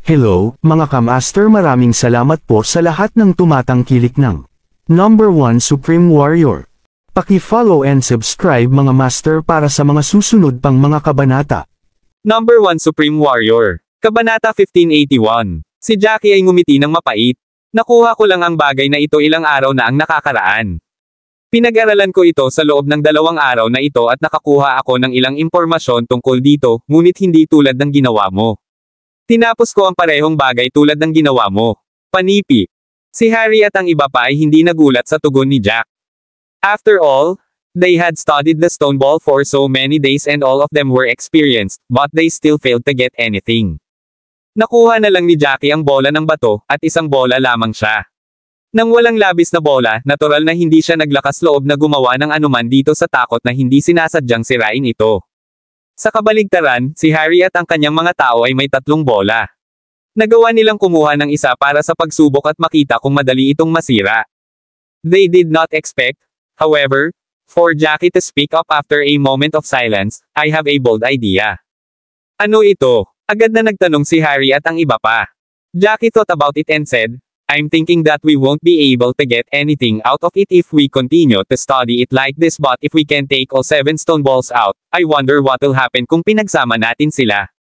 Hello, mga kamaster, maraming salamat po sa lahat ng tumatangkilik ng Number 1 Supreme Warrior. Paki-follow and subscribe mga master para sa mga susunod pang mga kabanata. Number 1 Supreme Warrior. Kabanata 1581. Si Jackie ay ngumiti ng mapait. Nakuha ko lang ang bagay na ito ilang araw na ang nakakaraan. Pinag-aralan ko ito sa loob ng 2 araw na ito at nakakuha ako ng ilang impormasyon tungkol dito, ngunit hindi tulad ng ginawa mo. Tinapos ko ang parehong bagay tulad ng ginawa mo. Panipi. Si Harry at ang iba pa ay hindi nagulat sa tugon ni Jack. After all, they had studied the stone ball for so many days and all of them were experienced, but they still failed to get anything. Nakuha na lang ni Jackie ang bola ng bato, at isang bola lamang siya. Nang walang labis na bola, natural na hindi siya naglakas loob na gumawa ng anuman dito sa takot na hindi sinasadyang sirain ito. Sa kabaligtaran, si Harry at ang kanyang mga tao ay may 3 bola. Nagawa nilang kumuha ng isa para sa pagsubok at makita kung madali itong masira. They did not expect, however, for Jackie to speak up after a moment of silence. I have a bold idea. Ano ito? Agad na nagtanong si Harry at ang iba pa. Jackie thought about it and said, I'm thinking that we won't be able to get anything out of it if we continue to study it like this, but if we can take all 7 stone balls out, I wonder what will happen kung pinagsama natin sila.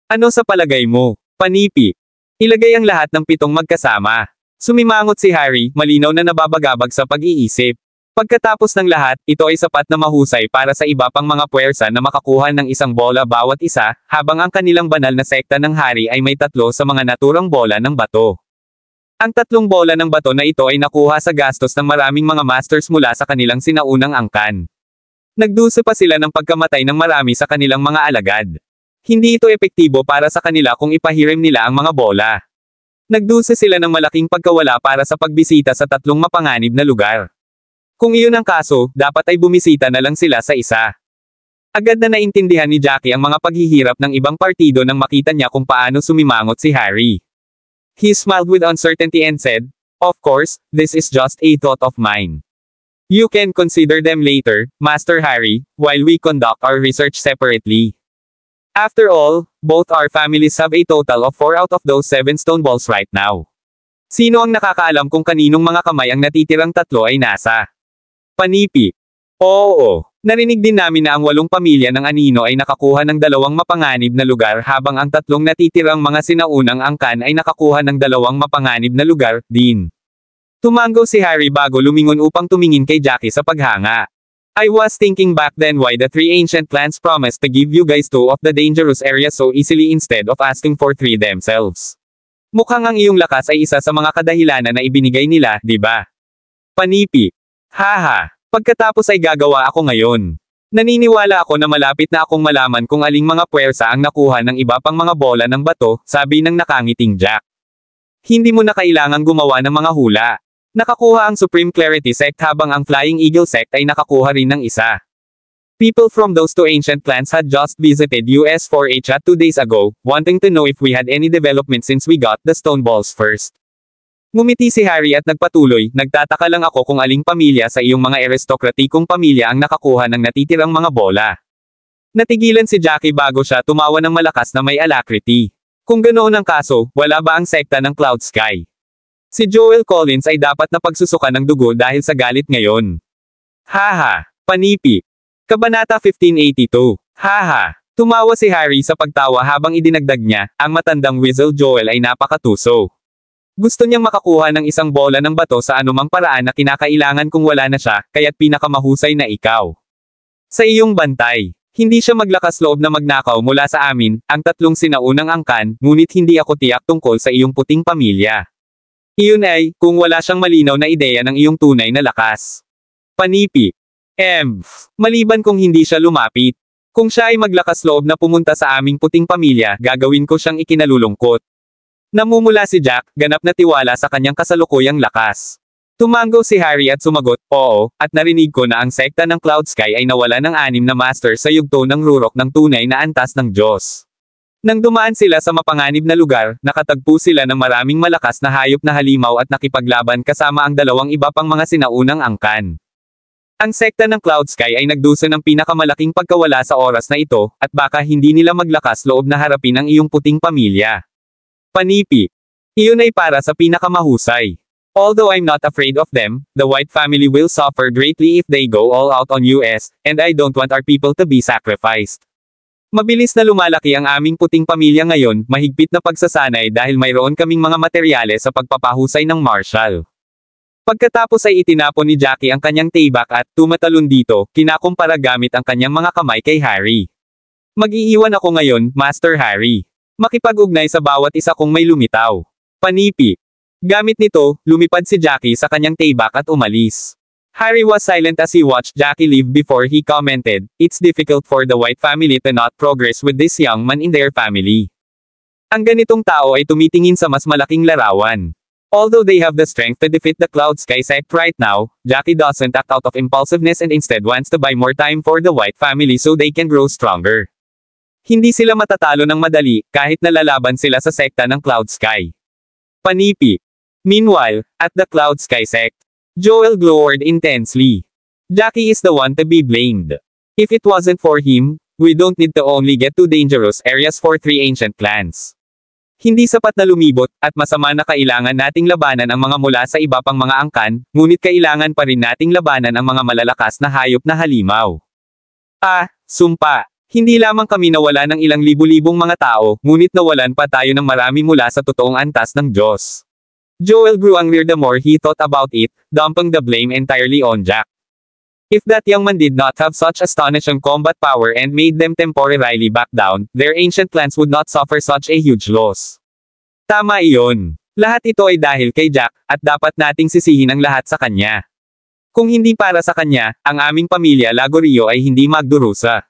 Ano sa palagay mo? Panipi. Ilagay ang lahat ng 7 magkasama. Sumimangot si Harry, malinaw na nababagabag sa pag-iisip. Pagkatapos ng lahat, ito ay sapat na mahusay para sa iba pang mga puwersa na makakuha ng isang bola bawat isa, habang ang kanilang banal na sekta ng Hari ay may 3 sa mga naturang bola ng bato. Ang 3 bola ng bato na ito ay nakuha sa gastos ng maraming mga masters mula sa kanilang sinaunang angkan. Nagdusa pa sila ng pagkamatay ng marami sa kanilang mga alagad. Hindi ito epektibo para sa kanila kung ipahirim nila ang mga bola. Nagdusa sila ng malaking pagkawala para sa pagbisita sa 3 mapanganib na lugar. Kung iyon ang kaso, dapat ay bumisita na lang sila sa isa. Agad na naintindihan ni Jackie ang mga paghihirap ng ibang partido nang makita niya kung paano sumimangot si Harry. He smiled with uncertainty and said, Of course, this is just a thought of mine. You can consider them later, Master Harry, while we conduct our research separately. After all, both our families have a total of 4 out of those 7 stone balls right now. Sino ang nakakaalam kung kaninong mga kamay ang natitirang 3 ay nasa? Panipi. Oo. Narinig din namin na ang 8 pamilya ng Anino ay nakakuha ng 2 mapanganib na lugar habang ang 3 natitirang mga sinaunang angkan ay nakakuha ng 2 mapanganib na lugar din. Tumango si Harry bago lumingon upang tumingin kay Jackie sa paghanga. I was thinking back then why the 3 ancient clans promised to give you guys 2 of the dangerous areas so easily instead of asking for 3 themselves. Mukhang ang iyong lakas ay isa sa mga kadahilanan na ibinigay nila, di ba? Panipi. Haha. Pagkatapos ay gagawa ako ngayon. Naniniwala ako na malapit na akong malaman kung aling mga puwersa ang nakuha ng iba pang mga bola ng bato, sabi ng nakangiting Jack. Hindi mo na kailangang gumawa ng mga hula. Nakakuha ang Supreme Clarity Sect habang ang Flying Eagle Sect ay nakakuha rin ng isa. People from those 2 ancient clans had just visited us for a chat 2 days ago, wanting to know if we had any development since we got the stone balls first. Ngumiti si Harry at nagpatuloy, nagtataka lang ako kung aling pamilya sa iyong mga aristokratikong pamilya ang nakakuha ng natitirang mga bola. Natigilan si Jackie bago siya tumawa ng malakas na may alacrity. Kung ganoon ang kaso, wala ba ang sekta ng Cloud Sky? Si Joel Collins ay dapat na pagsusuka ng dugo dahil sa galit ngayon. Haha, panipi. Kabanata 1582. Haha. Tumawa si Harry sa pagtawa habang idinagdag niya, ang matandang Weasel Joel ay napakatuso. Gusto niyang makakuha ng isang bola ng bato sa anumang paraan na kinakailangan kung wala na siya, kaya't pinakamahusay na ikaw. Sa iyong bantay, hindi siya maglakas loob na magnakaw mula sa amin, ang 3 sinaunang angkan, ngunit hindi ako tiyak tungkol sa iyong puting pamilya. Iyon ay, kung wala siyang malinaw na ideya ng iyong tunay na lakas. Panipi. Maliban kung hindi siya lumapit. Kung siya ay maglakas loob na pumunta sa aming puting pamilya, gagawin ko siyang ikinalulungkot. Namumula si Jack, ganap na tiwala sa kanyang kasalukuyang lakas. Tumango si Harry at sumagot, oo, at narinig ko na ang sekta ng Cloud Sky ay nawala ng 6 na master sa yugto ng rurok ng tunay na antas ng Diyos. Nang dumaan sila sa mapanganib na lugar, nakatagpo sila ng maraming malakas na hayop na halimaw at nakipaglaban kasama ang 2 iba pang mga sinaunang angkan. Ang sekta ng Cloud Sky ay nagdusa ng pinakamalaking pagkawala sa oras na ito, at baka hindi nila maglakas loob na harapin ang iyong puting pamilya. Panipi. Iyon ay para sa pinakamahusay. Although I'm not afraid of them, the White family will suffer greatly if they go all out on US, and I don't want our people to be sacrificed. Mabilis na lumalaki ang aming puting pamilya ngayon, mahigpit na pagsasanay dahil mayroon kaming mga materyales sa pagpapahusay ng martial. Pagkatapos ay itinapon ni Jackie ang kanyang tayback at, tumatalon dito, kinakumpara gamit ang kanyang mga kamay kay Harry. Mag-iiwan ako ngayon, Master Harry. Makipag-ugnay sa bawat isa kong may lumitaw. Panipi. Gamit nito, lumipad si Jackie sa kanyang tayback at umalis. Harry was silent as he watched Jackie leave before he commented, "It's difficult for the White family to not progress with this young man in their family." Ang ganitong tao ay tumitingin sa mas malaking larawan. Although they have the strength to defeat the Cloud Sky sect right now, Jackie doesn't act out of impulsiveness and instead wants to buy more time for the White family so they can grow stronger. Hindi sila matatalo ng madali, kahit nalalaban sila sa sekta ng Cloud Sky. Panipi. Meanwhile, at the Cloud Sky sect, Joel glowered intensely. Jackie is the one to be blamed. If it wasn't for him, we don't need to only get to dangerous areas for 3 ancient clans. Hindi sapat na lumibot, at masama na kailangan nating labanan ang mga mula sa iba pang mga angkan, ngunit kailangan pa rin nating labanan ang mga malalakas na hayop na halimaw. Sumpa. Hindi lamang kami nawala ng ilang libu-libong mga tao, ngunit nawalan pa tayo ng marami mula sa totoong antas ng Diyos. Joel grew angrier the more he thought about it, dumping the blame entirely on Jack. If that young man did not have such astonishing combat power and made them temporarily back down, their ancient clans would not suffer such a huge loss. Tama iyon. Lahat ito ay dahil kay Jack, at dapat nating sisihin ang lahat sa kanya. Kung hindi para sa kanya, ang aming pamilya Lagorio ay hindi magdurusa.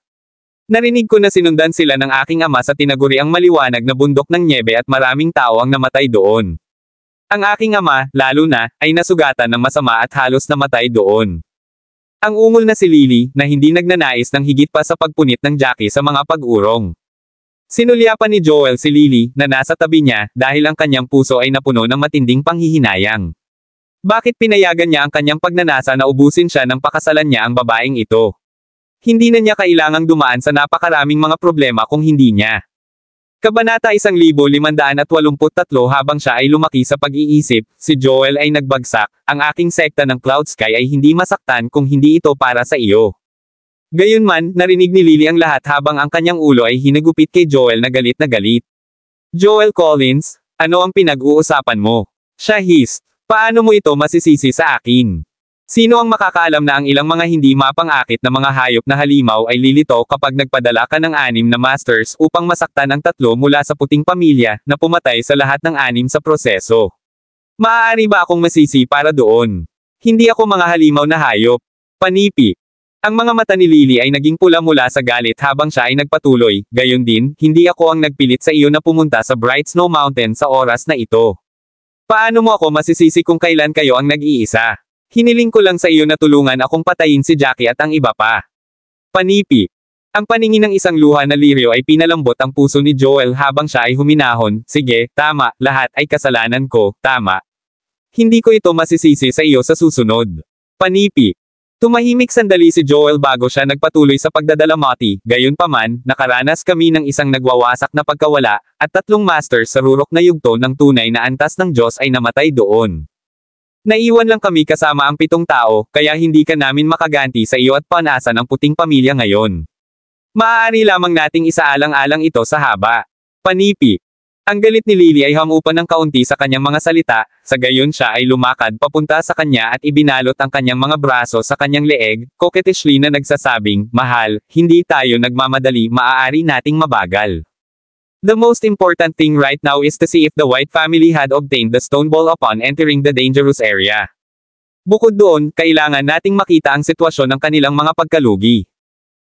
Narinig ko na sinundan sila ng aking ama sa tinaguriang maliwanag na bundok ng Niebe at maraming tao ang namatay doon. Ang aking ama, lalo na, ay nasugatan ng masama at halos namatay doon. Ang ungol na si Lily, na hindi nagnanais ng higit pa sa pagpunit ng Jackie sa mga pag-urong. Sinulyapan ni Joel si Lily, na nasa tabi niya, dahil ang kanyang puso ay napuno ng matinding panghihinayang. Bakit pinayagan niya ang kanyang pagnanasa na ubusin siya nang pakasalan niya ang babaeng ito? Hindi na niya kailangang dumaan sa napakaraming mga problema kung hindi niya. Kabanata 1583 habang siya ay lumaki sa pag-iisip, si Joel ay nagbagsak, ang aking sekta ng Cloud Sky ay hindi masaktan kung hindi ito para sa iyo. Gayunman, narinig ni Lily ang lahat habang ang kanyang ulo ay hinagupit kay Joel na galit na galit. Joel Collins, ano ang pinag-uusapan mo? Siya hissed, paano mo ito masisisi sa akin? Sino ang makakaalam na ang ilang mga hindi mapang-akit na mga hayop na halimaw ay lilito kapag nagpadala ka ng 6 na masters upang masaktan ang 3 mula sa puting pamilya na pumatay sa lahat ng 6 sa proseso? Maaari ba akong masisi para doon? Hindi ako mga halimaw na hayop. Panipi. Ang mga mata ni Lily ay naging pula mula sa galit habang siya ay nagpatuloy, gayon din, hindi ako ang nagpilit sa iyo na pumunta sa Bright Snow Mountain sa oras na ito. Paano mo ako masisisi kung kailan kayo ang nag-iisa? Hiniling ko lang sa iyo na tulungan akong patayin si Jackie at ang iba pa. Panipi. Ang paningin ng isang luha na lirio ay pinalambot ang puso ni Joel habang siya ay huminahon, sige, tama, lahat ay kasalanan ko, tama. Hindi ko ito masisisi sa iyo sa susunod. Panipi. Tumahimik sandali si Joel bago siya nagpatuloy sa pagdadalamati, gayunpaman, nakaranas kami ng isang nagwawasak na pagkawala, at 3 masters sa rurok na yugto ng tunay na antas ng Diyos ay namatay doon. Naiwan lang kami kasama ang 7 tao, kaya hindi ka namin makaganti sa iyo at panasa ng puting pamilya ngayon. Maaari lamang nating isaalang-alang ito sa haba. Panipi. Ang galit ni Lily ay hamupan ng kaunti sa kanyang mga salita, sa gayon siya ay lumakad papunta sa kanya at ibinalot ang kanyang mga braso sa kanyang leeg, coquettishly na nagsasabing, mahal, hindi tayo nagmamadali, maaari nating mabagal. The most important thing right now is to see if the White family had obtained the stone ball upon entering the dangerous area. Bukod doon, kailangan nating makita ang sitwasyon ng kanilang mga pagkalugi.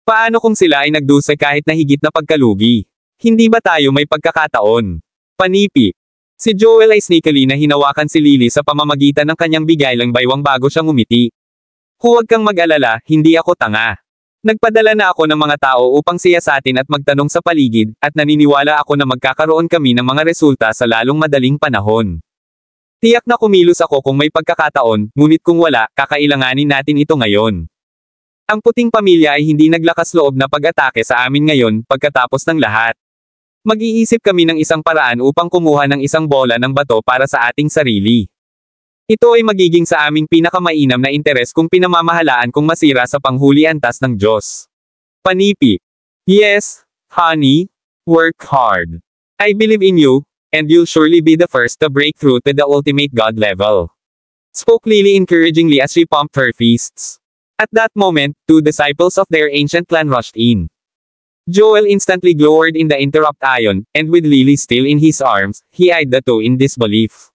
Paano kung sila ay nagdusay kahit na higit na pagkalugi? Hindi ba tayo may pagkakataon? Panipi. Si Joel ay sneakily na hinawakan si Lily sa pamamagitan ng kanyang bigaylang baywang bago siyang umiti. Huwag kang mag-alala, hindi ako tanga. Nagpadala na ako ng mga tao upang siyasatin at magtanong sa paligid, at naniniwala ako na magkakaroon kami ng mga resulta sa lalong madaling panahon. Tiyak na kumilos ako kung may pagkakataon, ngunit kung wala, kakailanganin natin ito ngayon. Ang puting pamilya ay hindi naglakas loob na pag-atake sa amin ngayon, pagkatapos ng lahat. Mag-iisip kami ng isang paraan upang kumuha ng isang bola ng bato para sa ating sarili. Ito ay magiging sa aming pinakamainam na interes kung pinamamahalaan kung masira sa panghuli antas ng Diyos. Panipi. Yes, honey. Work hard. I believe in you, and you'll surely be the first to break through to the ultimate God level. Spoke Lily encouragingly as she pumped her fists. At that moment, 2 disciples of their ancient clan rushed in. Joel instantly glowered in the interrupt ion, and with Lily still in his arms, he eyed the two in disbelief.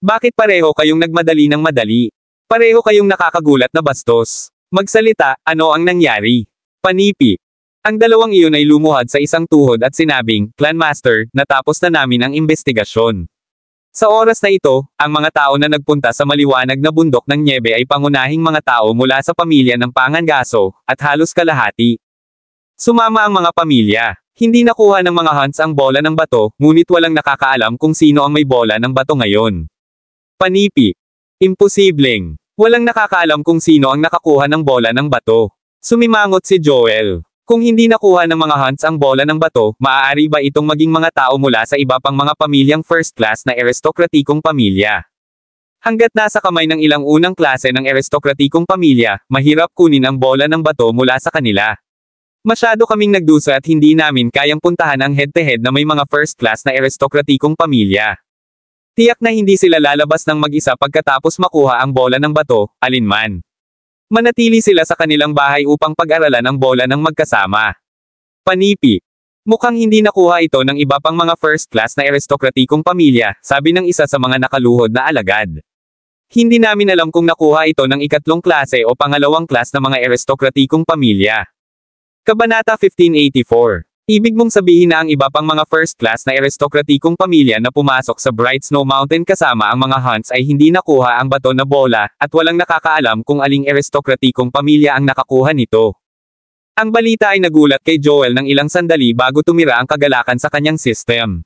Bakit pareho kayong nagmadali ng madali? Pareho kayong nakakagulat na bastos. Magsalita, ano ang nangyari? Panipi. Ang dalawang iyon ay lumuhad sa isang tuhod at sinabing, Clan Master, natapos na namin ang investigasyon. Sa oras na ito, ang mga tao na nagpunta sa maliwanag na bundok ng Niebe ay pangunahing mga tao mula sa pamilya ng Pangangaso, at halos kalahati. Sumama ang mga pamilya. Hindi nakuha ng mga hunts ang bola ng bato, ngunit walang nakakaalam kung sino ang may bola ng bato ngayon. Panipi. Imposibleng. Walang nakakaalam kung sino ang nakakuha ng bola ng bato. Sumimangot si Joel. Kung hindi nakuha ng mga hunts ang bola ng bato, maaari ba itong maging mga tao mula sa iba pang mga pamilyang first class na aristokratikong pamilya? Hanggat nasa kamay ng ilang unang klase ng aristokratikong pamilya, mahirap kunin ang bola ng bato mula sa kanila. Masyado kaming nagdusa at hindi namin kayang puntahan ang head-to-head na may mga first class na aristokratikong pamilya. Tiyak na hindi sila lalabas ng mag-isa pagkatapos makuha ang bola ng bato, alinman. Manatili sila sa kanilang bahay upang pag-aralan ang bola ng magkasama. Panipi. Mukhang hindi nakuha ito ng iba pang mga first class na aristokratikong pamilya, sabi ng isa sa mga nakaluhod na alagad. Hindi namin alam kung nakuha ito ng ikatlong klase o pangalawang class na mga aristokratikong pamilya. Kabanata 1584. Ibig mong sabihin na ang iba pang mga first class na aristokratikong pamilya na pumasok sa Bright Snow Mountain kasama ang mga hunts ay hindi nakuha ang bato na bola, at walang nakakaalam kung aling aristokratikong pamilya ang nakakuha nito. Ang balita ay nagulat kay Joel ng ilang sandali bago tumira ang kagalakan sa kanyang system.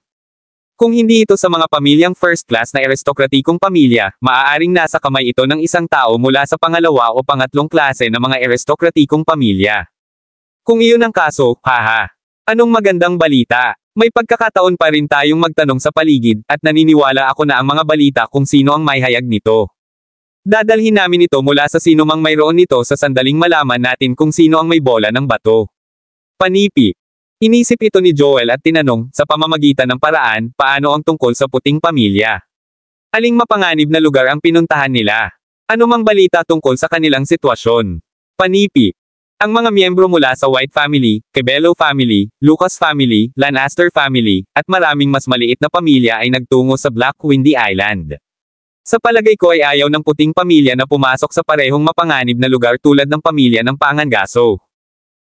Kung hindi ito sa mga pamilyang first class na aristokratikong pamilya, maaaring nasa kamay ito ng isang tao mula sa pangalawa o pangatlong klase na mga aristokratikong pamilya. Kung iyon ang kaso, haha. Anong magandang balita? May pagkakataon pa rin tayong magtanong sa paligid, at naniniwala ako na ang mga balita kung sino ang may hayag nito. Dadalhin namin ito mula sa sino mang mayroon nito sa sandaling malaman natin kung sino ang may bola ng bato. Panipi. Inisip ito ni Joel at tinanong, sa pamamagitan ng paraan, paano ang tungkol sa puting pamilya? Aling mapanganib na lugar ang pinuntahan nila? Ano mang balita tungkol sa kanilang sitwasyon? Panipi. Ang mga miyembro mula sa White Family, Cabello Family, Lucas Family, Lancaster Family, at maraming mas maliit na pamilya ay nagtungo sa Black Windy Island. Sa palagay ko ay ayaw ng puting pamilya na pumasok sa parehong mapanganib na lugar tulad ng pamilya ng Pangangaso.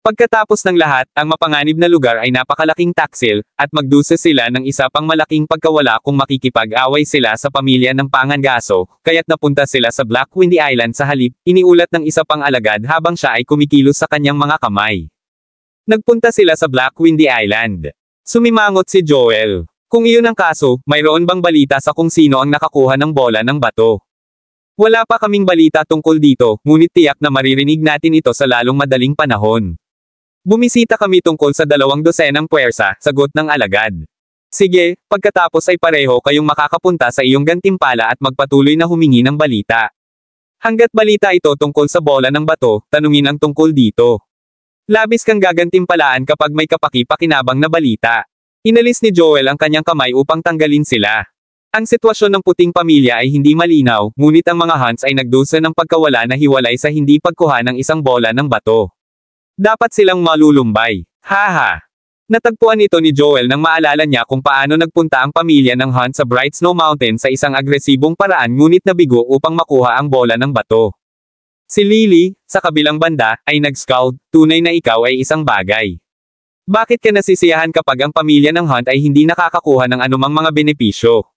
Pagkatapos ng lahat, ang mapanganib na lugar ay napakalaking taksil, at magdusa sila ng isa pang malaking pagkawala kung makikipag-away sila sa pamilya ng Pangangaso, kaya't napunta sila sa Black Windy Island sa halip, iniulat ng isa pang alagad habang siya ay kumikilos sa kanyang mga kamay. Nagpunta sila sa Black Windy Island. Sumimangot si Joel. Kung iyon ang kaso, mayroon bang balita sa kung sino ang nakakuha ng bola ng bato? Wala pa kaming balita tungkol dito, ngunit tiyak na maririnig natin ito sa lalong madaling panahon. Bumisita kami tungkol sa 200 puwersa, sagot ng alagad. Sige, pagkatapos ay pareho kayong makakapunta sa iyong gantimpala at magpatuloy na humingi ng balita. Hanggat balita ito tungkol sa bola ng bato, tanungin ang tungkol dito. Labis kang gagantimpalaan kapag may kapaki-pakinabang na balita. Inalis ni Joel ang kanyang kamay upang tanggalin sila. Ang sitwasyon ng puting pamilya ay hindi malinaw, ngunit ang mga hunts ay nagdusa ng pagkawala na hiwalay sa hindi pagkuha ng isang bola ng bato. Dapat silang malulumbay. Haha. Natagpuan ito ni Joel nang maalala niya kung paano nagpunta ang pamilya ng Hunt sa Bright Snow Mountain sa isang agresibong paraan ngunit nabigo upang makuha ang bola ng bato. Si Lily, sa kabilang banda, ay nag-scold, tunay na ikaw ay isang bagay. Bakit ka nasisiyahan kapag ang pamilya ng Hunt ay hindi nakakakuha ng anumang mga benepisyo?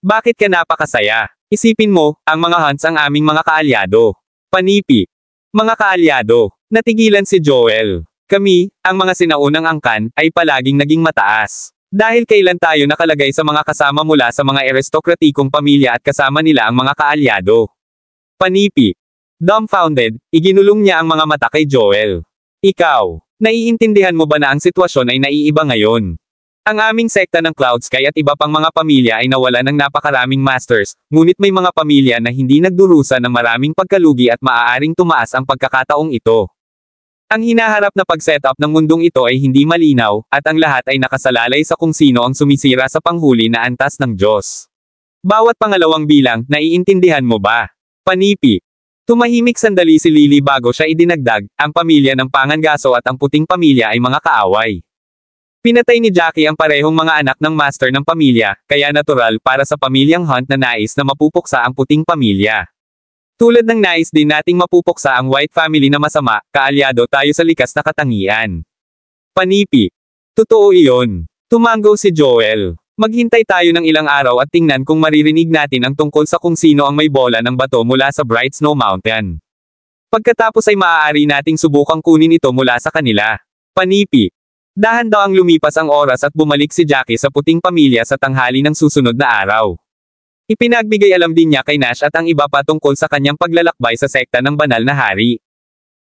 Bakit ka napakasaya? Isipin mo, ang mga Hunts ang aming mga kaalyado. Panipi. Mga kaalyado. Natigilan si Joel. Kami, ang mga sinaunang angkan, ay palaging naging mataas. Dahil kailan tayo nakalagay sa mga kasama mula sa mga aristokratikong pamilya at kasama nila ang mga kaalyado. Panipi. Dumbfounded, iginulong niya ang mga mata kay Joel. Ikaw, naiintindihan mo ba na ang sitwasyon ay naiiba ngayon? Ang aming sekta ng Cloud Sky at iba pang mga pamilya ay nawalan ng napakaraming masters, ngunit may mga pamilya na hindi nagdurusa ng maraming pagkalugi at maaaring tumaas ang pagkakataong ito. Ang hinaharap na pag-setup ng mundong ito ay hindi malinaw, at ang lahat ay nakasalalay sa kung sino ang sumisira sa panghuli na antas ng Diyos. Bawat pangalawang bilang, naiintindihan mo ba? Panipi. Tumahimik sandali si Lily bago siya idinagdag, ang pamilya ng Pangangaso at ang puting pamilya ay mga kaaway. Pinatay ni Jackie ang parehong mga anak ng master ng pamilya, kaya natural para sa pamilyang Hunt na nais na mapupuksa ang puting pamilya. Tulad ng nais din nating mapupuksa ang White family na masama, kaalyado tayo sa likas na katangian. Panipi. Totoo iyon. Tumango si Joel. Maghintay tayo ng ilang araw at tingnan kung maririnig natin ang tungkol sa kung sino ang may bola ng bato mula sa Bright Snow Mountain. Pagkatapos ay maaari nating subukang kunin ito mula sa kanila. Panipi. Dahan daw ang lumipas ang oras at bumalik si Jackie sa puting pamilya sa tanghali ng susunod na araw. Ipinagbigay alam din niya kay Nash at ang iba pa tungkol sa kanyang paglalakbay sa sekta ng banal na hari.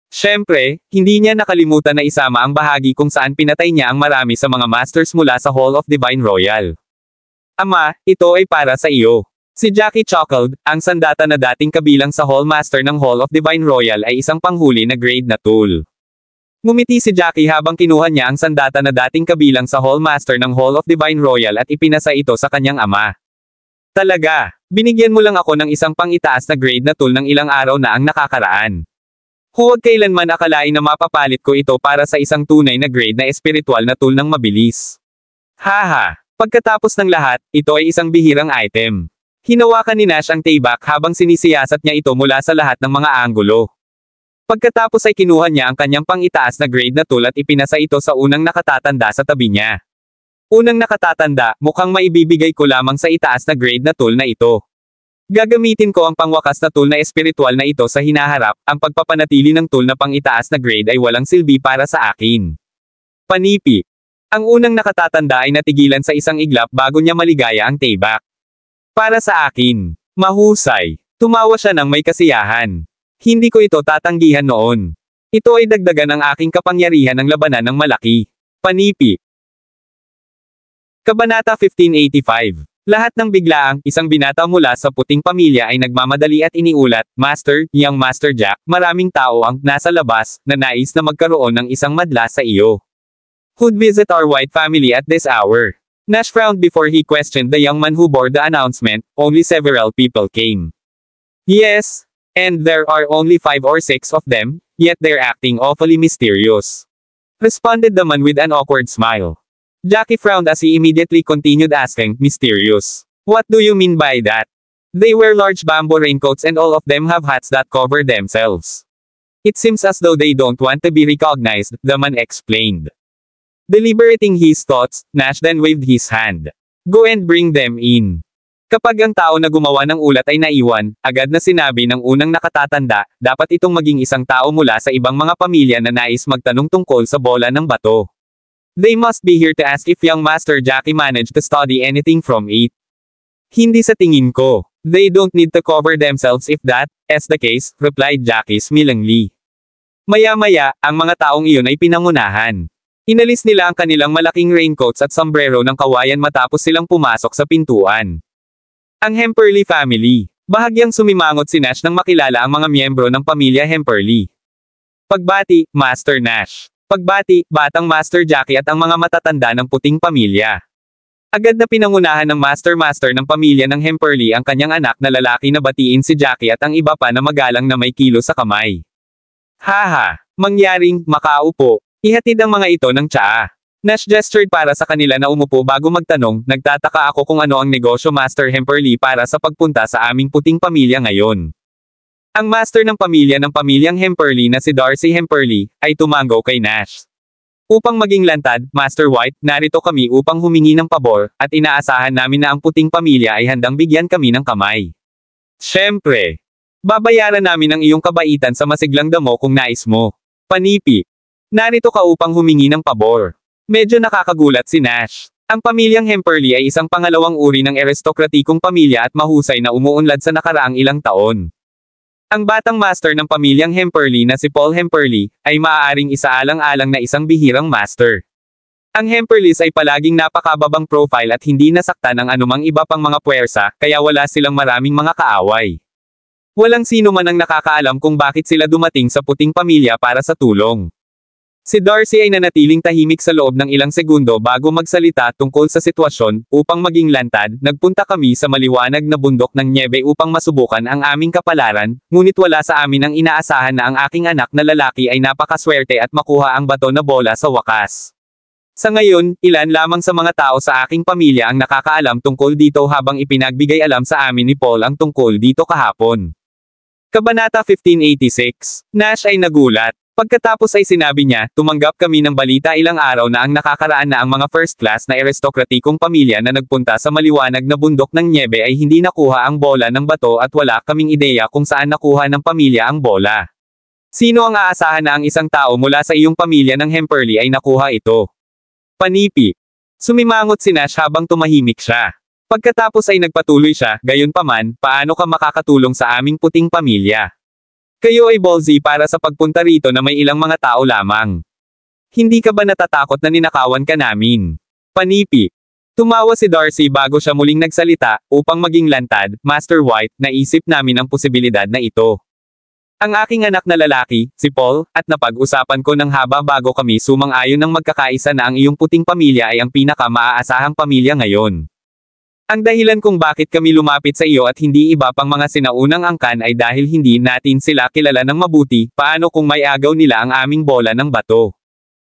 Siyempre, hindi niya nakalimutan na isama ang bahagi kung saan pinatay niya ang marami sa mga masters mula sa Hall of Divine Royal. Ama, ito ay para sa iyo. Si Jackie chuckled, ang sandata na dating kabilang sa Hall Master ng Hall of Divine Royal ay isang panghuli na grade na tool. Ngumiti si Jackie habang kinuha niya ang sandata na dating kabilang sa Hall Master ng Hall of Divine Royal at ipinasa ito sa kanyang ama. Talaga, binigyan mo lang ako ng isang pang-itaas na grade na tool ng ilang araw na ang nakakaraan. Huwag kailanman akalain na mapapalit ko ito para sa isang tunay na grade na espiritual na tool ng mabilis. Haha, pagkatapos ng lahat, ito ay isang bihirang item. Hinawakan ni Nash ang tayback habang sinisiyasat niya ito mula sa lahat ng mga anggulo. Pagkatapos ay kinuha niya ang kanyang pang-itaas na grade na tool at ipinasa ito sa unang nakatatanda sa tabi niya. Unang nakatatanda, mukhang maibibigay ko lamang sa itaas na grade na tool na ito. Gagamitin ko ang pangwakas na tool na espiritual na ito sa hinaharap, ang pagpapanatili ng tool na pang-itaas na grade ay walang silbi para sa akin. Panipi. Ang unang nakatatanda ay natigilan sa isang iglap bago niya maligaya ang tayback. Para sa akin. Mahusay. Tumawa siya ng may kasiyahan. Hindi ko ito tatanggihan noon. Ito ay dagdagan ang aking kapangyarihan ng labanan ng malaki. Panipi. Kabanata 1585. Lahat ng biglaang, isang binata mula sa puting pamilya ay nagmamadali at iniulat, Master, Young Master Jack, maraming tao ang nasa labas, na nais na magkaroon ng isang madla sa iyo. Who'd visit our white family at this hour? Nash frowned before he questioned the young man who bore the announcement, only several people came. Yes. And there are only 5 or 6 of them, yet they're acting awfully mysterious. Responded the man with an awkward smile. Jackie frowned as he immediately continued asking, mysterious. What do you mean by that? They wear large bamboo raincoats and all of them have hats that cover themselves. It seems as though they don't want to be recognized, the man explained. Deliberating his thoughts, Nash then waved his hand. Go and bring them in. Kapag ang tao na gumawa ng ulat ay naiwan, agad na sinabi ng unang nakatatanda, dapat itong maging isang tao mula sa ibang mga pamilya na nais magtanong tungkol sa bola ng bato. They must be here to ask if young Master Jackie managed to study anything from it. Hindi sa tingin ko. They don't need to cover themselves if that is the case, replied Jackie smilingly. Maya-maya, ang mga taong iyon ay pinangunahan. Inalis nila ang kanilang malaking raincoats at sombrero ng kawayan matapos silang pumasok sa pintuan. Ang Hemperly family. Bahagyang sumimangot si Nash nang makilala ang mga miyembro ng pamilya Hemperly. Pagbati, Master Nash. Pagbati, Batang Master Jackie at ang mga matatanda ng puting pamilya. Agad na pinangunahan ng Master ng pamilya ng Hemperly ang kanyang anak na lalaki na batiin si Jackie at ang iba pa na magalang na may kilo sa kamay. Haha, mangyaring, makaupo. Ihatid ang mga ito ng tsaa. Nash gestured para sa kanila na umupo bago magtanong, nagtataka ako kung ano ang negosyo Master Hemperly para sa pagpunta sa aming puting pamilya ngayon. Ang master ng pamilyang Hemperly na si Darcy Hemperly, ay tumango kay Nash. Upang maging lantad, Master White, narito kami upang humingi ng pabor, at inaasahan namin na ang puting pamilya ay handang bigyan kami ng kamay. Siyempre. Babayaran namin ang iyong kabaitan sa masiglang damo kung nais mo. Panipi. Narito ka upang humingi ng pabor. Medyo nakakagulat si Nash. Ang pamilyang Hemperly ay isang pangalawang uri ng aristokratikong pamilya at mahusay na umuunlad sa nakaraang ilang taon. Ang batang master ng pamilyang Hemperly na si Paul Hemperly, ay maaaring isaalang-alang na isang bihirang master. Ang Hemperleys ay palaging napakababang profile at hindi nasaktan ng anumang iba pang mga puwersa, kaya wala silang maraming mga kaaway. Walang sino man ang nakakaalam kung bakit sila dumating sa puting pamilya para sa tulong. Si Darcy ay nanatiling tahimik sa loob ng ilang segundo bago magsalita tungkol sa sitwasyon. Upang maging lantad, nagpunta kami sa maliwanag na bundok ng Niebe upang masubukan ang aming kapalaran, ngunit wala sa amin ang inaasahan na ang aking anak na lalaki ay napakaswerte at makuha ang bato na bola sa wakas. Sa ngayon, ilan lamang sa mga tao sa aking pamilya ang nakakaalam tungkol dito habang ipinagbigay alam sa amin ni Paul ang tungkol dito kahapon. Kabanata 1586. Nash ay nagulat. Pagkatapos ay sinabi niya, tumanggap kami ng balita ilang araw na ang nakakaraan na ang mga first class na aristokratikong pamilya na nagpunta sa maliwanag na bundok ng Niebe ay hindi nakuha ang bola ng bato at wala kaming ideya kung saan nakuha ng pamilya ang bola. Sino ang aasahan na ang isang tao mula sa iyong pamilya ng Hemperley ay nakuha ito? Panipi. Sumimangot si Nash habang tumahimik siya. Pagkatapos ay nagpatuloy siya, gayunpaman, paano ka makakatulong sa aming puting pamilya? Kayo ay ballsy para sa pagpunta rito na may ilang mga tao lamang. Hindi ka ba natatakot na ninakawan ka namin? Panipi. Tumawa si Darcy bago siya muling nagsalita, upang maging lantad, Master White, naisip namin ang posibilidad na ito. Ang aking anak na lalaki, si Paul, at napag-usapan ko ng haba bago kami sumang-ayon ng magkakaisa na ang iyong puting pamilya ay ang pinaka-maaasahang pamilya ngayon. Ang dahilan kung bakit kami lumapit sa iyo at hindi iba pang mga sinaunang angkan ay dahil hindi natin sila kilala ng mabuti, paano kung may agaw nila ang aming bola ng bato?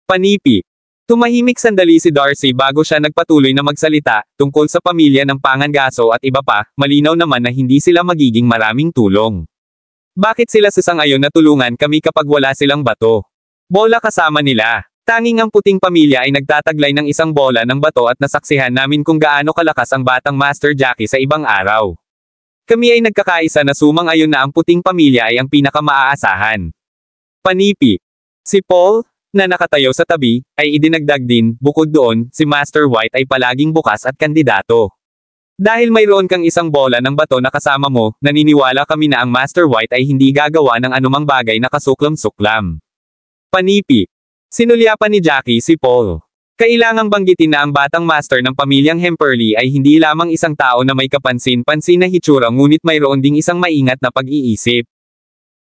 Panipi. Tumahimik sandali si Darcy bago siya nagpatuloy na magsalita, tungkol sa pamilya ng Pangangaso at iba pa, malinaw naman na hindi sila magiging maraming tulong. Bakit sila sasang-ayon na tulungan kami kapag wala silang bato? Bola kasama nila. Tanging ang puting pamilya ay nagtataglay ng isang bola ng bato at nasaksihan namin kung gaano kalakas ang batang Master Jackie sa ibang araw. Kami ay nagkakaisa na sumang-ayon na ang puting pamilya ay ang pinaka-maaasahan. Panipi. Si Paul, na nakatayo sa tabi, ay idinagdag din, bukod doon, si Master White ay palaging bukas at kandidato. Dahil mayroon kang isang bola ng bato na kasama mo, naniniwala kami na ang Master White ay hindi gagawa ng anumang bagay na kasuklam-suklam. Panipi. Sinulyapan ni Jackie si Paul. Kailangang banggitin na ang batang master ng pamilyang Hemperley ay hindi lamang isang tao na may kapansin-pansin na hitsura ngunit mayroon ding isang maingat na pag-iisip.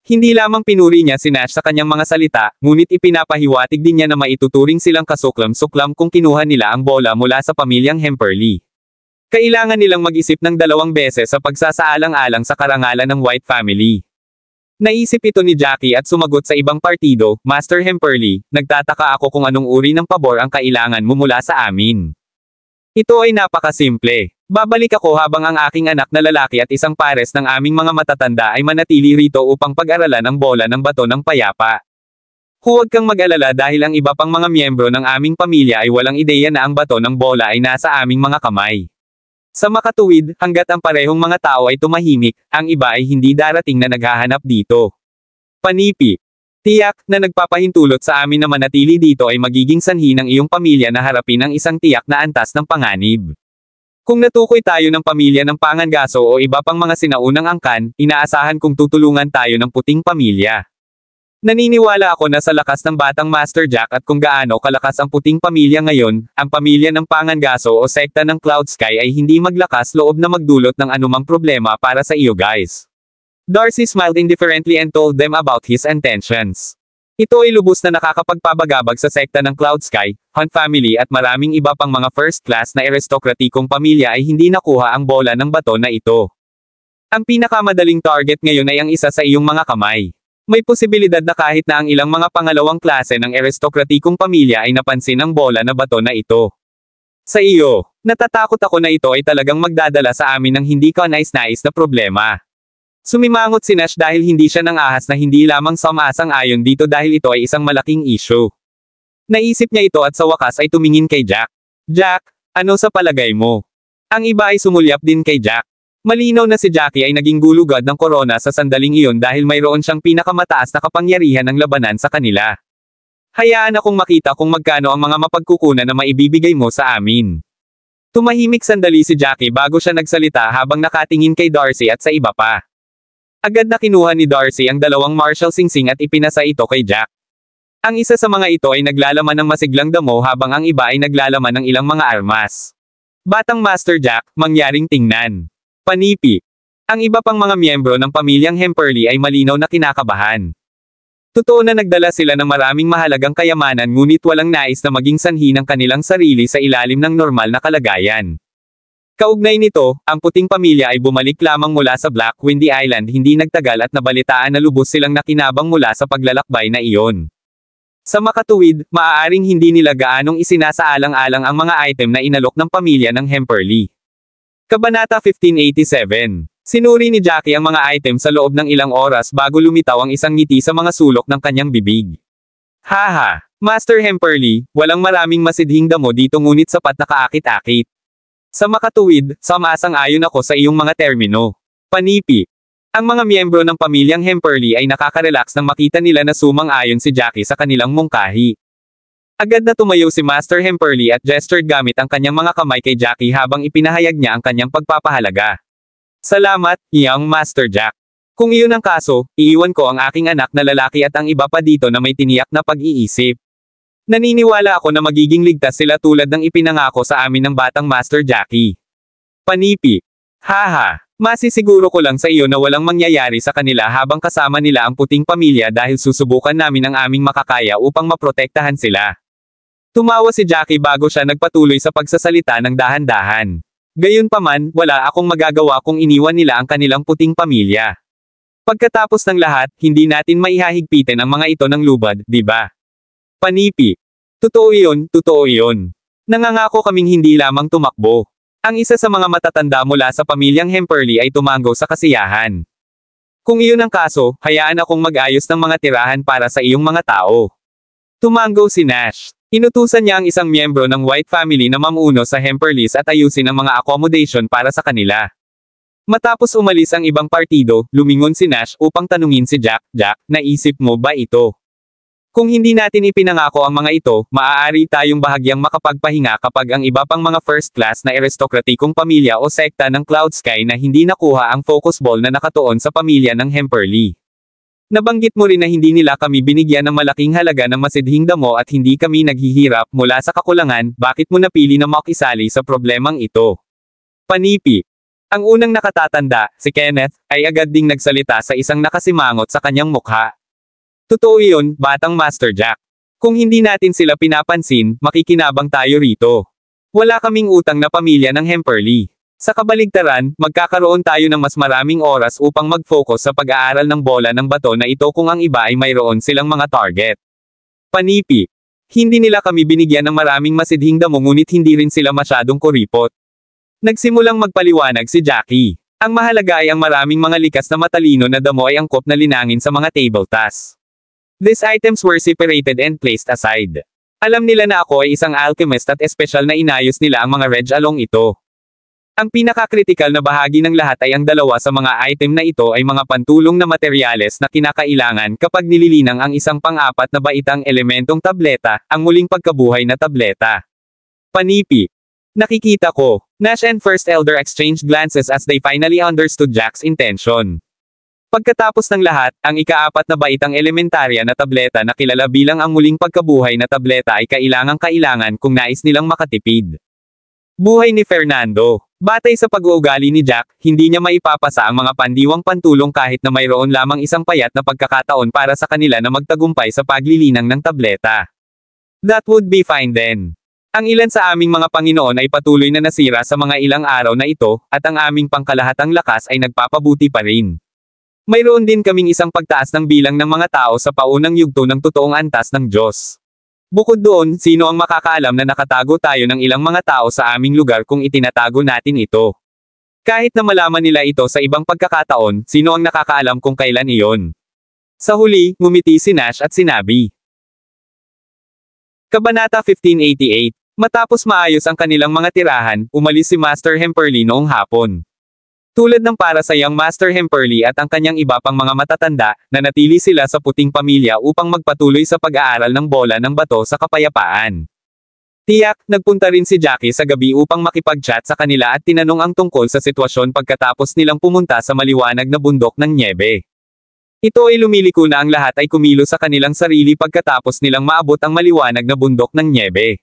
Hindi lamang pinuri niya si Nash sa kanyang mga salita, ngunit ipinapahiwatig din niya na maituturing silang kasuklam-suklam kung kinuha nila ang bola mula sa pamilyang Hemperley. Kailangan nilang mag-isip ng 2 beses sa pagsasaalang-alang sa karangalan ng White family. Naisip ito ni Jackie at sumagot sa ibang partido, Master Hemperley, nagtataka ako kung anong uri ng pabor ang kailangan mo mula sa amin. Ito ay napakasimple. Babalik ako habang ang aking anak na lalaki at isang pares ng aming mga matatanda ay manatili rito upang pag-aralan ang bola ng bato ng payapa. Huwag kang mag-alala dahil ang iba pang mga miyembro ng aming pamilya ay walang ideya na ang bato ng bola ay nasa aming mga kamay. Sa makatuwid, hanggat ang parehong mga tao ay tumahimik, ang iba ay hindi darating na naghahanap dito. Panipi. Tiyak, na nagpapahintulot sa amin na manatili dito ay magiging sanhi ng iyong pamilya na harapin ang isang tiyak na antas ng panganib. Kung natukoy tayo ng pamilya ng Pangangaso o iba pang mga sinaunang angkan, inaasahan kong tutulungan tayo ng puting pamilya. Naniniwala ako na sa lakas ng batang Master Jack at kung gaano kalakas ang puting pamilya ngayon, ang pamilya ng Pangangaso o sekta ng Cloud Sky ay hindi maglakas loob na magdulot ng anumang problema para sa iyo guys. Darcy smiled indifferently and told them about his intentions. Ito ay lubos na nakakapagpabagabag sa sekta ng Cloud Sky, Hunt family at maraming iba pang mga first class na aristokratikong pamilya ay hindi nakuha ang bola ng bato na ito. Ang pinakamadaling target ngayon ay ang isa sa iyong mga kamay. May posibilidad na kahit na ang ilang mga pangalawang klase ng aristokratikong pamilya ay napansin ang bola na bato na ito. Sa iyo, natatakot ako na ito ay talagang magdadala sa amin ng hindi kanais-nais na problema. Sumimangot si Nash dahil hindi siya nang ahas na hindi lamang sumasang-ayon dito dahil ito ay isang malaking issue. Naisip niya ito at sa wakas ay tumingin kay Jack. Jack, ano sa palagay mo? Ang iba ay sumulyap din kay Jack. Malinaw na si Jackie ay naging gulugad ng korona sa sandaling iyon dahil mayroon siyang pinakamataas na kapangyarihan ng labanan sa kanila. Hayaan akong makita kung magkano ang mga mapagkukunan na maibibigay mo sa amin. Tumahimik sandali si Jackie bago siya nagsalita habang nakatingin kay Darcy at sa iba pa. Agad na kinuha ni Darcy ang 2 Marshall singsing at ipinasa ito kay Jack. Ang isa sa mga ito ay naglalaman ng masiglang damo habang ang iba ay naglalaman ng ilang mga armas. Batang Master Jack, mangyaring tingnan. Panipi. Ang iba pang mga miyembro ng pamilyang Hemperly ay malinaw na kinakabahan. Totoo na nagdala sila ng maraming mahalagang kayamanan ngunit walang nais na maging sanhi ng kanilang sarili sa ilalim ng normal na kalagayan. Kaugnay nito, ang puting pamilya ay bumalik lamang mula sa Black Windy Island hindi nagtagal at nabalitaan na lubos silang nakinabang mula sa paglalakbay na iyon. Sa makatuwid, maaaring hindi nila gaanong isinasaalang-alang ang mga item na inalok ng pamilya ng Hemperly. Kabanata 1587. Sinuri ni Jackie ang mga item sa loob ng ilang oras bago lumitaw ang isang ngiti sa mga sulok ng kanyang bibig. Haha, Master Hemperly, walang maraming masidhing damo dito ngunit sapat na kaakit-akit. Sa makatuwid, sumasang-ayon ako sa iyong mga termino. Panipi. Ang mga miyembro ng pamilyang Hemperly ay nakaka-relax nang makita nila na sumang-ayon si Jackie sa kanilang mungkahi. Agad na tumayo si Master Hemperly at gestured gamit ang kanyang mga kamay kay Jackie habang ipinahayag niya ang kanyang pagpapahalaga. Salamat, young Master Jack. Kung iyon ang kaso, iiwan ko ang aking anak na lalaki at ang iba pa dito na may tiniyak na pag-iisip. Naniniwala ako na magiging ligtas sila tulad ng ipinangako sa amin ng batang Master Jackie. Panipi. Haha, masisiguro ko lang sa iyo na walang mangyayari sa kanila habang kasama nila ang puting pamilya dahil susubukan namin ang aming makakaya upang maprotektahan sila. Tumawa si Jackie bago siya nagpatuloy sa pagsasalita ng dahan-dahan. Gayunpaman, wala akong magagawa kung iniwan nila ang kanilang puting pamilya. Pagkatapos ng lahat, hindi natin maihahigpitin ang mga ito ng lubad, di ba? Panipi. Totoo iyon. Nangangako kaming hindi lamang tumakbo. Ang isa sa mga matatanda mula sa pamilyang Hemperly ay tumanggo sa kasiyahan. Kung iyon ang kaso, hayaan akong mag-ayos ng mga tirahan para sa iyong mga tao. Tumanggo si Nash. Inutusan niya ang isang miyembro ng White Family na mamuno sa Hemperlys at ayusin ang mga accommodation para sa kanila. Matapos umalis ang ibang partido, lumingon si Nash upang tanungin si Jack, naisip mo ba ito? Kung hindi natin ipinangako ang mga ito, maaari tayong bahagyang makapagpahinga kapag ang iba pang mga first class na aristokratikong pamilya o sekta ng Cloud Sky na hindi nakuha ang focus ball na nakatuon sa pamilya ng Hemperly. Nabanggit mo rin na hindi nila kami binigyan ng malaking halaga ng masidhing damo at hindi kami naghihirap mula sa kakulangan, bakit mo napili na makisali sa problemang ito? Panipi. Ang unang nakatatanda, si Kenneth, ay agad ding nagsalita sa isang nakasimangot sa kanyang mukha. Totoo iyon, batang Master Jack. Kung hindi natin sila pinapansin, makikinabang tayo rito. Wala kaming utang na pamilya ng Hemperly. Sa kabaligtaran, magkakaroon tayo ng mas maraming oras upang mag-focus sa pag-aaral ng bola ng bato na ito kung ang iba ay mayroon silang mga target. Panipi. Hindi nila kami binigyan ng maraming masidhing damo ngunit hindi rin sila masyadong kuripot. Nagsimulang magpaliwanag si Jackie. Ang mahalaga ay ang maraming mga likas na matalino na damo ay angkop na linangin sa mga table tasks. These items were separated and placed aside. Alam nila na ako ay isang alchemist at espesyal na inayos nila ang mga reg along ito. Ang pinaka-critical na bahagi ng lahat ay ang dalawa sa mga item na ito ay mga pantulong na materyales na kinakailangan kapag nililinang ang isang pang-apat na baitang elementong tableta, ang muling pagkabuhay na tableta. Panipi. Nakikita ko. Nash and First Elder exchanged glances as they finally understood Jack's intention. Pagkatapos ng lahat, ang ika-4 na baitang elementarya na tableta na kilala bilang ang muling pagkabuhay na tableta ay kailangang-kailangan kung nais nilang makatipid. Buhay ni Fernando. Batay sa pag-uugali ni Jack, hindi niya maipapasa ang mga pandiwang pantulong kahit na mayroon lamang isang payat na pagkakataon para sa kanila na magtagumpay sa paglilinang ng tableta. That would be fine then. Ang ilan sa aming mga Panginoon ay patuloy na nasira sa mga ilang araw na ito, at ang aming pangkalahatang lakas ay nagpapabuti pa rin. Mayroon din kaming isang pagtaas ng bilang ng mga tao sa paunang yugto ng totoong antas ng Diyos. Bukod doon, sino ang makakaalam na nakatago tayo ng ilang mga tao sa aming lugar kung itinatago natin ito? Kahit na malaman nila ito sa ibang pagkakataon, sino ang nakakaalam kung kailan iyon? Sa huli, ngumiti si Nash at sinabi. Kabanata 1588. Matapos maayos ang kanilang mga tirahan, umalis si Master Hemperly noong hapon. Tulad ng para sa young Master Hemperly at ang kanyang iba pang mga matatanda, nanatili sila sa puting pamilya upang magpatuloy sa pag-aaral ng bola ng bato sa kapayapaan. Tiyak, nagpunta rin si Jackie sa gabi upang makipag-chat sa kanila at tinanong ang tungkol sa sitwasyon pagkatapos nilang pumunta sa maliwanag na bundok ng Niebe. Ito ay lumiliko na ang lahat ay kumilos sa kanilang sarili pagkatapos nilang maabot ang maliwanag na bundok ng nyebe.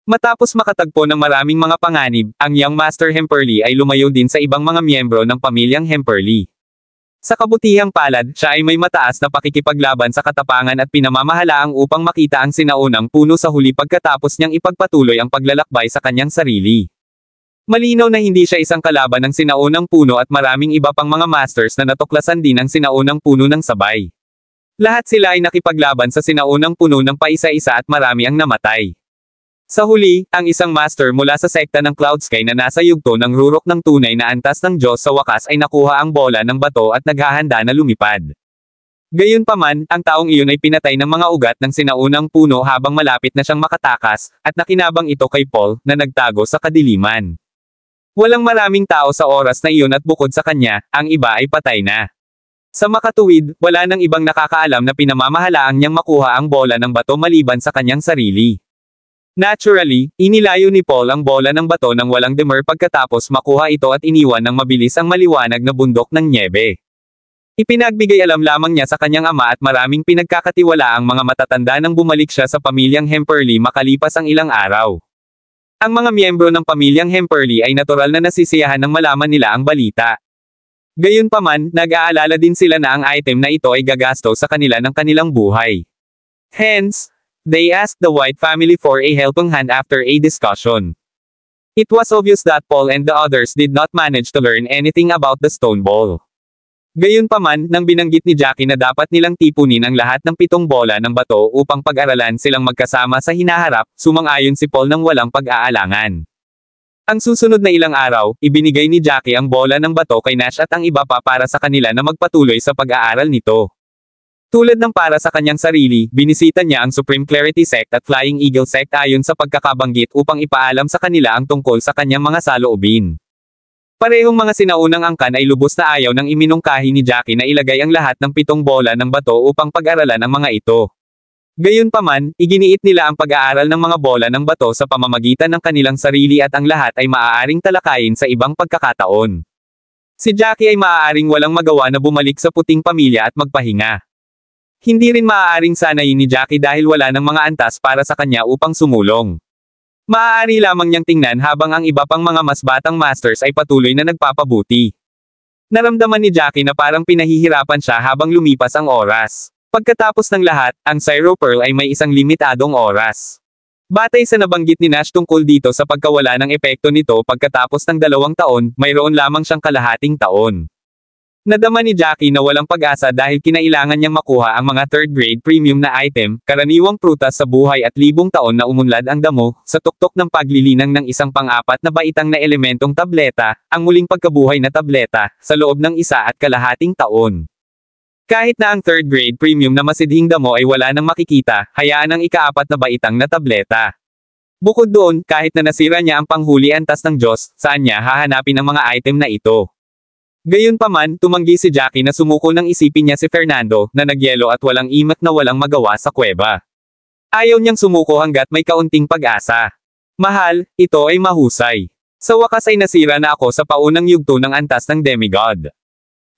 Matapos makatagpo ng maraming mga panganib, ang young Master Hemperly ay lumayo din sa ibang mga miyembro ng pamilyang Hemperly. Sa kabutihang palad, siya ay may mataas na pakikipaglaban sa katapangan at pinamamahalaang upang makita ang sinaunang puno sa huli pagkatapos niyang ipagpatuloy ang paglalakbay sa kanyang sarili. Malinaw na hindi siya isang kalaban ng sinaunang puno at maraming iba pang mga masters na natuklasan din ang sinaunang puno ng sabay. Lahat sila ay nakipaglaban sa sinaunang puno ng paisa-isa at marami ang namatay. Sa huli, ang isang master mula sa sekta ng Cloud Sky na nasa yugto ng rurok ng tunay na antas ng Diyos sa wakas ay nakuha ang bola ng bato at naghahanda na lumipad. Gayunpaman, ang taong iyon ay pinatay ng mga ugat ng sinaunang puno habang malapit na siyang makatakas, at nakinabang ito kay Paul, na nagtago sa kadiliman. Walang maraming tao sa oras na iyon at bukod sa kanya, ang iba ay patay na. Sa makatuwid, wala nang ibang nakakaalam na pinamamahalaang niyang makuha ang bola ng bato maliban sa kanyang sarili. Naturally, inilayo ni Paul ang bola ng bato nang walang demur pagkatapos makuha ito at iniwan ng mabilis ang maliwanag na bundok ng nyebe. Ipinagbigay alam lamang niya sa kanyang ama at maraming pinagkakatiwalaang mga matatanda nang bumalik siya sa pamilyang Hemperly makalipas ang ilang araw. Ang mga miyembro ng pamilyang Hemperly ay natural na nasisiyahan nang malaman nila ang balita. Gayunpaman, nag-aalala din sila na ang item na ito ay gagasto sa kanila ng kanilang buhay. Hence, they asked the White family for a helping hand after a discussion. It was obvious that Paul and the others did not manage to learn anything about the stone ball. Gayunpaman, nang binanggit ni Jackie na dapat nilang tipunin ang lahat ng 7 bola ng bato upang pag-aralan silang magkasama sa hinaharap, sumang-ayon si Paul ng walang pag-aalangan. Ang susunod na ilang araw, ibinigay ni Jackie ang bola ng bato kay Nash at ang iba pa para sa kanila na magpatuloy sa pag-aaral nito. Tulad ng para sa kanyang sarili, binisita niya ang Supreme Clarity Sect at Flying Eagle Sect ayon sa pagkakabanggit upang ipaalam sa kanila ang tungkol sa kanyang mga saloobin. Parehong mga sinaunang angkan ay lubos na ayaw ng iminungkahi ni Jackie na ilagay ang lahat ng 7 bola ng bato upang pag-aralan ang mga ito. Gayunpaman, iginiit nila ang pag-aaral ng mga bola ng bato sa pamamagitan ng kanilang sarili at ang lahat ay maaaring talakayin sa ibang pagkakataon. Si Jackie ay maaaring walang magawa na bumalik sa puting pamilya at magpahinga. Hindi rin maaaring sanayin ni Jackie dahil wala ng mga antas para sa kanya upang sumulong. Maaari lamang niyang tingnan habang ang iba pang mga mas batang masters ay patuloy na nagpapabuti. Naramdaman ni Jackie na parang pinahihirapan siya habang lumipas ang oras. Pagkatapos ng lahat, ang Syro Pearl ay may isang limitadong oras. Batay sa nabanggit ni Nash tungkol dito sa pagkawala ng epekto nito pagkatapos ng 2 taon, mayroon lamang siyang kalahating taon. Nadama ni Jackie na walang pag-asa dahil kinailangan niyang makuha ang mga 3rd grade premium na item, karaniwang prutas sa buhay at 1,000 taon na umunlad ang damo, sa tuktok ng paglilinang ng isang pang-4 na baitang na elementong tableta, ang muling pagkabuhay na tableta, sa loob ng 1.5 taon. Kahit na ang 3rd grade premium na masidhing damo ay wala nang makikita, hayaan ang ika-4 na baitang na tableta. Bukod doon, kahit na nasira niya ang panghuli antas ng Diyos, saan niya hahanapin ang mga item na ito? Gayunpaman, tumanggi si Jackie na sumuko nang isipin niya si Fernando, na nagyelo at walang imak na walang magawa sa kuweba. Ayaw niyang sumuko hanggat may kaunting pag-asa. Mahal, ito ay mahusay. Sa wakas ay nasira na ako sa paunang yugto ng antas ng demigod.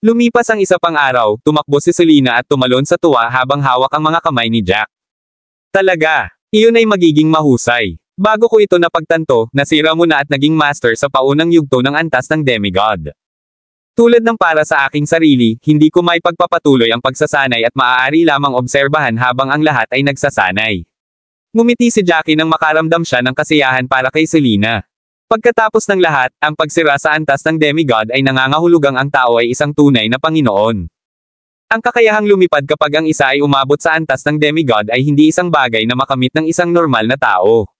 Lumipas ang isa pang araw, tumakbo si Selena at tumalon sa tuwa habang hawak ang mga kamay ni Jack. Talaga, iyon ay magiging mahusay. Bago ko ito napagtanto, nasira mo na at naging master sa paunang yugto ng antas ng demigod. Tulad ng para sa aking sarili, hindi ko may pagpapatuloy ang pagsasanay at maaari lamang obserbahan habang ang lahat ay nagsasanay. Ngumiti si Jackie nang makaramdam siya ng kasiyahan para kay Selena. Pagkatapos ng lahat, ang pagsira sa antas ng demigod ay nangangahulugang ang tao ay isang tunay na Panginoon. Ang kakayahang lumipad kapag ang isa ay umabot sa antas ng demigod ay hindi isang bagay na makamit ng isang normal na tao.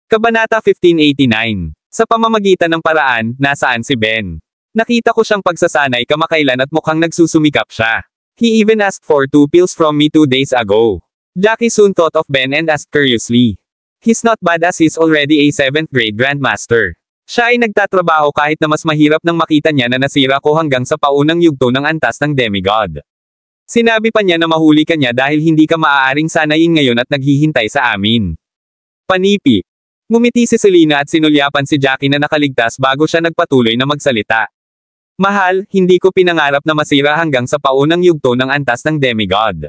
Kabanata 1589. Sa pamamagitan ng paraan, nasaan si Ben? Nakita ko siyang pagsasanay kamakailan at mukhang nagsusumikap siya. He even asked for 2 pills from me 2 days ago. Jackie soon thought of Ben and asked curiously. He's not bad as he's already a 7th grade grandmaster. Siya ay nagtatrabaho kahit na mas mahirap nang makita niya na nasira ko hanggang sa paunang yugto ng antas ng demigod. Sinabi pa niya na mahuli ka niya dahil hindi ka maaaring sanayin ngayon at naghihintay sa amin. Panipi. Ngumiti si Selena at sinulyapan si Jackie na nakaligtas bago siya nagpatuloy na magsalita. Mahal, hindi ko pinangarap na masira hanggang sa paunang yugto ng antas ng demigod.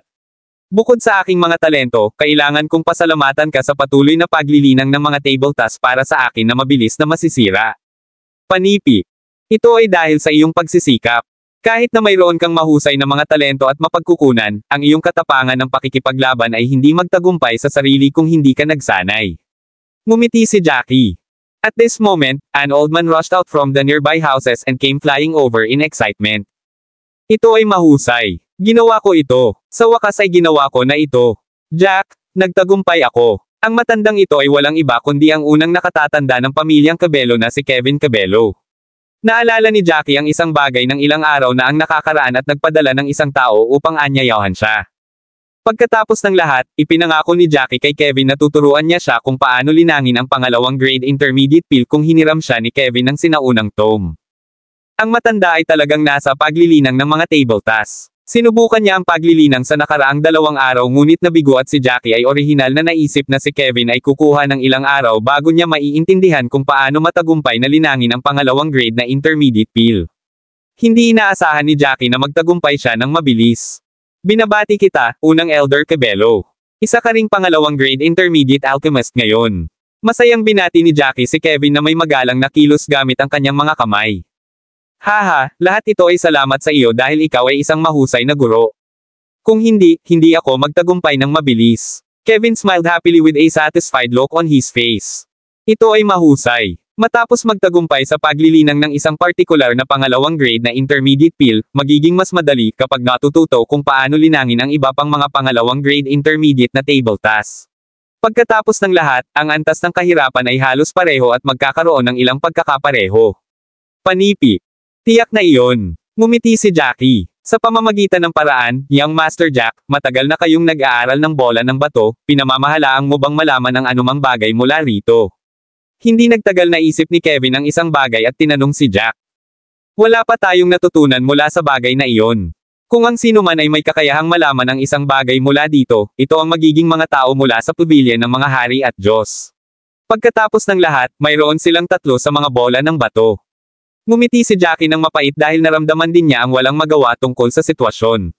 Bukod sa aking mga talento, kailangan kong pasalamatan ka sa patuloy na paglilinang ng mga table tasks para sa akin na mabilis na masisira. Panipi. Ito ay dahil sa iyong pagsisikap. Kahit na mayroon kang mahusay na mga talento at mapagkukunan, ang iyong katapangan ng pakikipaglaban ay hindi magtagumpay sa sarili kung hindi ka nagsanay. Ngumiti si Jackie. At this moment, an old man rushed out from the nearby houses and came flying over in excitement. Ito ay mahusay. Ginawa ko ito. Sa wakas ay ginawa ko na ito. Jack, nagtagumpay ako. Ang matandang ito ay walang iba kundi ang unang nakatatanda ng pamilyang Cabello na si Kevin Cabello. Naalala ni Jackie ang isang bagay ng ilang araw na ang nakakaraan at nagpadala ng isang tao upang anyayahan siya. Pagkatapos ng lahat, ipinangako ni Jackie kay Kevin na tuturuan niya siya kung paano linangin ang pangalawang grade intermediate pill kung hiniram siya ni Kevin ng sinaunang tome. Ang matanda ay talagang nasa paglilinang ng mga table tasks. Sinubukan niya ang paglilinang sa nakaraang 2 araw ngunit nabigo at si Jackie ay orihinal na naisip na si Kevin ay kukuha ng ilang araw bago niya maiintindihan kung paano matagumpay na linangin ang pangalawang grade na intermediate pill. Hindi inaasahan ni Jackie na magtagumpay siya ng mabilis. Binabati kita, unang Elder Cabello. Isa ka ring pangalawang grade intermediate alchemist ngayon. Masayang binati ni Jackie si Kevin na may magalang na kilos gamit ang kanyang mga kamay. Haha, lahat ito ay salamat sa iyo dahil ikaw ay isang mahusay na guro. Kung hindi ako magtagumpay ng mabilis. Kevin smiled happily with a satisfied look on his face. Ito ay mahusay. Matapos magtagumpay sa paglilinang ng isang partikular na pangalawang grade na intermediate pill, magiging mas madali kapag natututo kung paano linangin ang iba pang mga pangalawang grade intermediate na table tasks. Pagkatapos ng lahat, ang antas ng kahirapan ay halos pareho at magkakaroon ng ilang pagkakapareho. Panipi. Tiyak na iyon. Ngumiti si Jackie. Sa pamamagitan ng paraan, Young Master Jack, matagal na kayong nag-aaral ng bola ng bato, pinamamahalaang mo bang malaman ang anumang bagay mula rito? Hindi nagtagal na isip ni Kevin ang isang bagay at tinanong si Jack. Wala pa tayong natutunan mula sa bagay na iyon. Kung ang sino man ay may kakayahang malaman ang isang bagay mula dito, ito ang magiging mga tao mula sa pavilion ng mga hari at Diyos. Pagkatapos ng lahat, mayroon silang 3 sa mga bola ng bato. Ngumiti si Jackie ng mapait dahil naramdaman din niya ang walang magawa tungkol sa sitwasyon.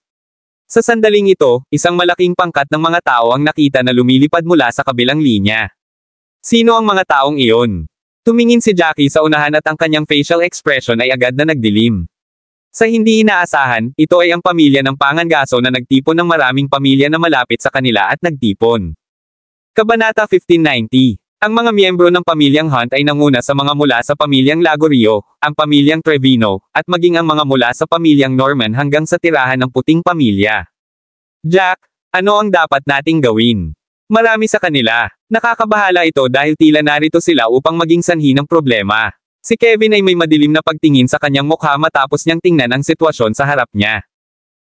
Sa sandaling ito, isang malaking pangkat ng mga tao ang nakita na lumilipad mula sa kabilang linya. Sino ang mga taong iyon? Tumingin si Jackie sa unahan at ang kanyang facial expression ay agad na nagdilim. Sa hindi inaasahan, ito ay ang pamilya ng Pangangaso na nagtipon ng maraming pamilya na malapit sa kanila at nagtipon. Kabanata 1590. Ang mga miyembro ng pamilyang Hunt ay nanguna sa mga mula sa pamilyang Lagorio, ang pamilyang Trevino, at maging ang mga mula sa pamilyang Norman hanggang sa tirahan ng puting pamilya. Jack, ano ang dapat nating gawin? Marami sa kanila. Nakakabahala ito dahil tila narito sila upang maging sanhi ng problema. Si Kevin ay may madilim na pagtingin sa kanyang mukha matapos niyang tingnan ang sitwasyon sa harap niya.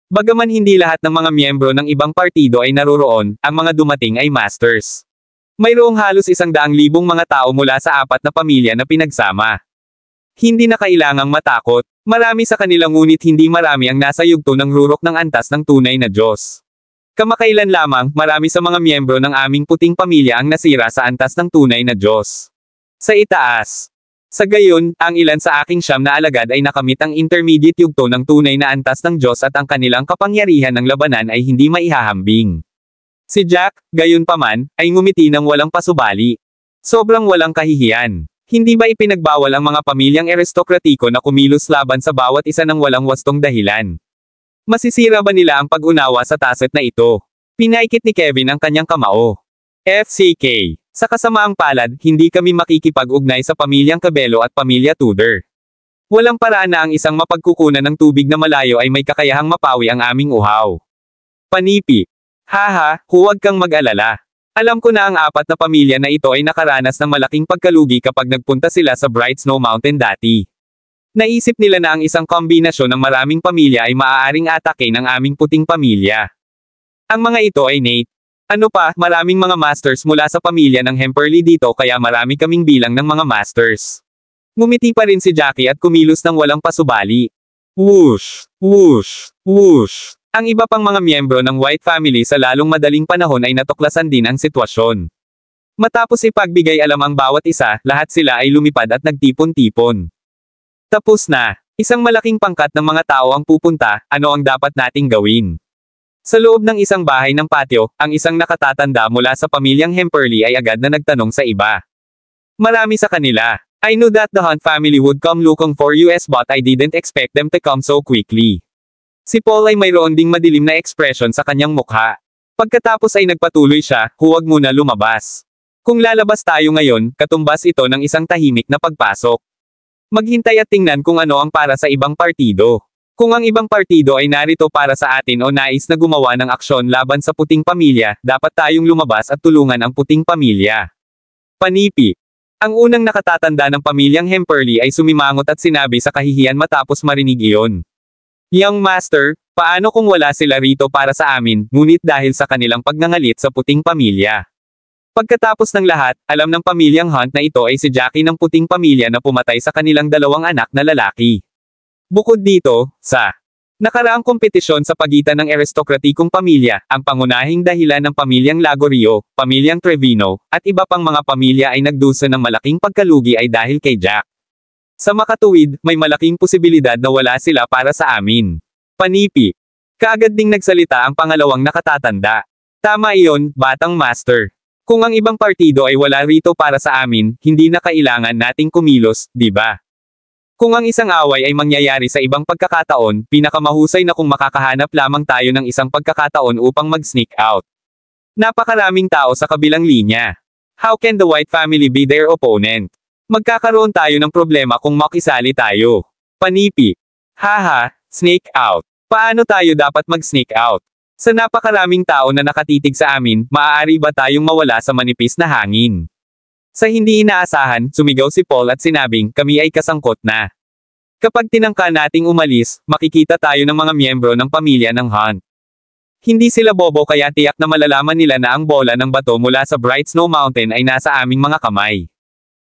Bagaman hindi lahat ng mga miyembro ng ibang partido ay naroroon, ang mga dumating ay masters. Mayroong halos 100,000 mga tao mula sa 4 na pamilya na pinagsama. Hindi na kailangang matakot. Marami sa kanila ngunit hindi marami ang nasa yugto ng rurok ng antas ng tunay na Diyos. Kamakailan lamang, marami sa mga miyembro ng aming puting pamilya ang nasira sa antas ng tunay na Diyos. Sa itaas. Sa gayon, ang ilan sa aking 9 na alagad ay nakamit ang intermediate yugto ng tunay na antas ng Diyos at ang kanilang kapangyarihan ng labanan ay hindi maihahambing. Si Jack, gayon paman, ay ngumiti ng walang pasubali. Sobrang walang kahihiyan. Hindi ba ipinagbawal ang mga pamilyang aristokratiko na kumilos laban sa bawat isa ng walang wastong dahilan? Masisira ba nila ang pag-unawa sa taset na ito? Pinaikit ni Kevin ang kanyang kamao. FCK. Sa kasamaang palad, hindi kami makikipag-ugnay sa pamilyang Cabello at pamilya Tudor. Walang paraan na ang isang mapagkukunan ng tubig na malayo ay may kakayahang mapawi ang aming uhaw. Panipi. Haha, huwag kang mag-alala. Alam ko na ang 4 na pamilya na ito ay nakaranas ng malaking pagkalugi kapag nagpunta sila sa Bright Snow Mountain dati. Naisip nila na ang isang kombinasyon ng maraming pamilya ay maaaring atake ng aming puting pamilya. Ang mga ito ay Nate. Ano pa, maraming mga masters mula sa pamilya ng Hemperley dito kaya marami kaming bilang ng mga masters. Ngumiti pa rin si Jackie at kumilos ng walang pasubali. Whoosh! Whoosh! Whoosh! Ang iba pang mga miyembro ng White Family sa lalong madaling panahon ay natuklasan din ang sitwasyon. Matapos ipagbigay alam ang bawat isa, lahat sila ay lumipad at nagtipon-tipon. Tapos na. Isang malaking pangkat ng mga tao ang pupunta, ano ang dapat nating gawin? Sa loob ng isang bahay ng patio, ang isang nakatatanda mula sa pamilyang Hemperly ay agad na nagtanong sa iba. Marami sa kanila. I knew that the Hunt family would come looking for us but I didn't expect them to come so quickly. Si Paul ay mayroon ding madilim na ekspresyon sa kanyang mukha. Pagkatapos ay nagpatuloy siya, huwag muna lumabas. Kung lalabas tayo ngayon, katumbas ito ng isang tahimik na pagpasok. Maghintay at tingnan kung ano ang para sa ibang partido. Kung ang ibang partido ay narito para sa atin o nais na gumawa ng aksyon laban sa puting pamilya, dapat tayong lumabas at tulungan ang puting pamilya. Panipi. Ang unang nakatatanda ng pamilyang Hemperly ay sumimangot at sinabi sa kahihiyan matapos marinig iyon. Young Master, paano kung wala sila rito para sa amin, ngunit dahil sa kanilang pagngangalit sa puting pamilya? Pagkatapos ng lahat, alam ng pamilyang Hunt na ito ay si Jackie ng puting pamilya na pumatay sa kanilang 2 anak na lalaki. Bukod dito, sa nakaraang kompetisyon sa pagitan ng aristokratikong pamilya, ang pangunahing dahilan ng pamilyang Lagorio, pamilyang Trevino, at iba pang mga pamilya ay nagdusa ng malaking pagkalugi ay dahil kay Jack. Sa makatuwid, may malaking posibilidad na wala sila para sa amin. Panipi. Kaagad ding nagsalita ang pangalawang nakatatanda. Tama iyon, Batang Master. Kung ang ibang partido ay wala rito para sa amin, hindi na kailangan nating kumilos, di ba? Kung ang isang away ay mangyayari sa ibang pagkakataon, pinakamahusay na kung makakahanap lamang tayo ng isang pagkakataon upang mag-sneak out. Napakaraming tao sa kabilang linya. How can the White family be their opponent? Magkakaroon tayo ng problema kung makisali tayo. Panipi. Haha, sneak out. Paano tayo dapat mag-sneak out? Sa napakaraming tao na nakatitig sa amin, maaari ba tayong mawala sa manipis na hangin? Sa hindi inaasahan, sumigaw si Paul at sinabing, kami ay kasangkot na. Kapag tinangka nating umalis, makikita tayo ng mga miyembro ng pamilya ng Hunt. Hindi sila bobo kaya tiyak na malalaman nila na ang bola ng bato mula sa Bright Snow Mountain ay nasa aming mga kamay.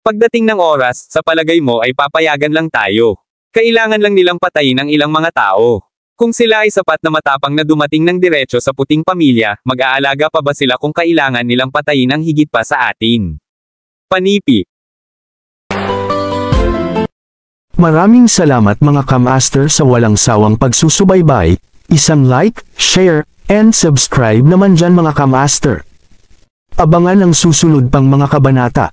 Pagdating ng oras, sa palagay mo ay papayagan lang tayo. Kailangan lang nilang patayin ang ilang mga tao. Kung sila ay sapat na matapang na dumating ng diretso sa puting pamilya, mag-aalaga pa ba sila kung kailangan nilang patayin ang higit pa sa atin? Panipi. Maraming salamat mga ka-master sa walang sawang pagsusubaybay, isang like, share, and subscribe naman dyan mga ka-master. Abangan ang susunod pang mga kabanata.